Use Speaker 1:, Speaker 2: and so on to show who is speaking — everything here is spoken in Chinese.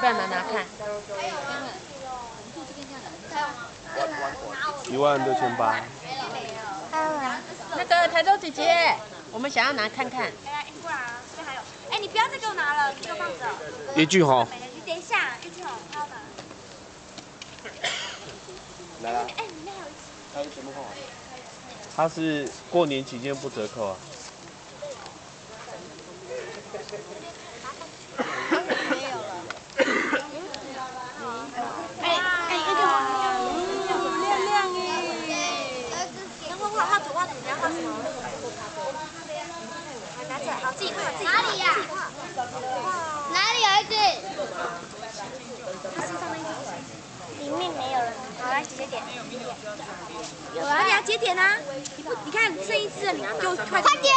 Speaker 1: 快拿拿看。
Speaker 2: 16800。
Speaker 1: 那个台州姐姐，我们想要拿看看。
Speaker 3: 哎，过来啊，这边还有。哎，你不要再给我拿了，给我放着。
Speaker 2: 叶俊豪。
Speaker 3: 你等一下，叶俊豪，他要拿。
Speaker 2: 来啦。
Speaker 3: 哎，里面还有一只。
Speaker 2: 还有全部换完。它是过年期间不折扣啊。
Speaker 3: 没有了。哎，叶俊豪，亮亮哎。画图，你要画什么？拿起来，好，自己画，哪里呀？哪里有一只？它身上那一只，里面没有了。好，来姐姐点。有啊，你要姐点啊！你看剩一只了，你给我快点。